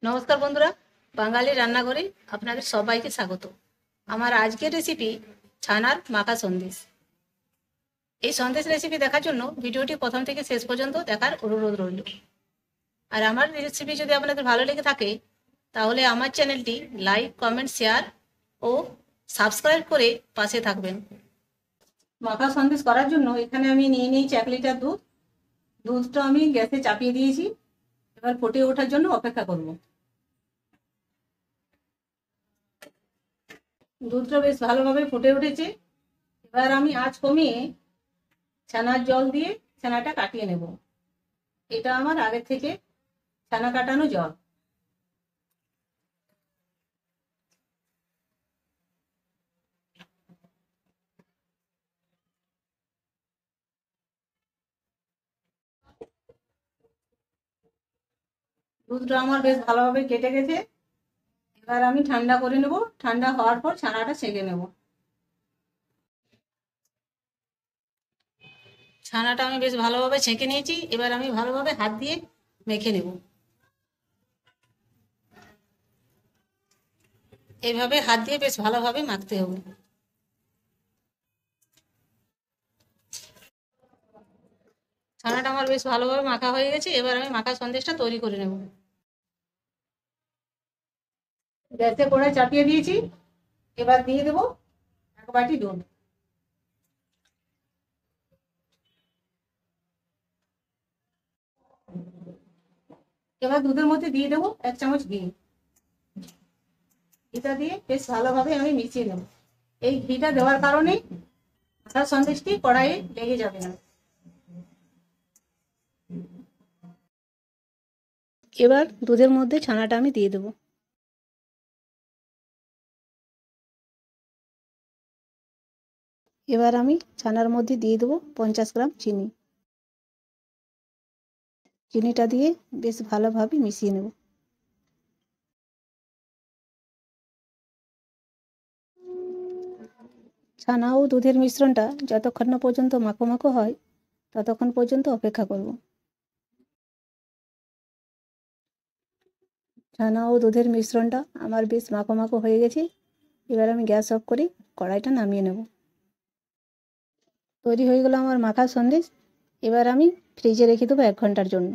নমস্কার বন্ধুরা, বাঙালি রান্নাঘরে আপনাদের সবাইকে স্বাগত। আমার আজকের রেসিপি ছানার মাখা সন্দেশ। এই সন্দেশ রেসিপি দেখার জন্য ভিডিওটি প্রথম থেকে শেষ পর্যন্ত দেখার অনুরোধ রইল। আর আমার রেসিপি যদি আপনাদের ভালো লেগে থাকে তাহলে আমার চ্যানেলটি লাইক, কমেন্ট, শেয়ার ও সাবস্ক্রাইব করে পাশে থাকবেন। মাখা সন্দেশ করার জন্য এখানে আমি নিয়ে নিয়েছি 1 লিটার দুধ। দুধটা আমি গ্যাসে চাপিয়ে দিয়েছি। এবার ফুটে ওঠার জন্য অপেক্ষা করব। দুধটা বেশ ভালোভাবে ফুটে উঠেছে। এবার আমি আঁচ কমিয়ে ছানার জল দিয়ে ছানাটা কাটিয়ে নেব। এটা আমার আগে থেকে ছানা কাটানো জল। দুধটা আমার বেশ ভালোভাবে কেটে গেছে। এবার আমি ঠান্ডা করে নেব। ঠান্ডা হওয়ার পর ছানাটা ছেঁকে নেব। ছানাটা আমি বেশ ভালোভাবে ছেঁকে নিয়েছি। এবার আমি ভালোভাবে হাত দিয়ে মেখে নেব। এইভাবে হাত দিয়ে বেশ ভালোভাবে মাখতে হবে। ছানাটা আমার বেশ ভালোভাবে মাখা হয়ে গেছে। এবার আমি মাখা সন্দেশটা তৈরি করে নেব। গ্যাসে কড়াই চাপিয়ে দিয়েছি। এবার দিয়ে দেবো 1 বাটি দুধ। এবার দুধের মধ্যে দিয়ে দেবো 1 চামচ ঘি। ঘিটা দিয়ে বেশ ভালোভাবে আমি মিশিয়ে নেব। এই ঘিটা দেওয়ার কারণে মাখা সন্দেশটি কড়াইয়ে লেগে যাবে না। এবার দুধের মধ্যে ছানাটা আমি দিয়ে দেবো। এবার আমি ছানার মধ্যে দিয়ে দেবো 50 গ্রাম চিনি। চিনিটা দিয়ে বেশ ভালোভাবে মিশিয়ে নেব। ছানা ও দুধের মিশ্রণটা যতক্ষণ না পর্যন্ত মাখো মাখো হয় ততক্ষণ পর্যন্ত অপেক্ষা করব। ছানা ও দুধের মিশ্রণটা আমার বেশ মাখো মাখো হয়ে গেছে। এবার আমি গ্যাস অফ করে কড়াইটা নামিয়ে নেব। তৈরি হয়ে গেল আমার মাখা সন্দেশ। এবার আমি ফ্রিজে রেখে দেবো 1 ঘন্টার জন্য।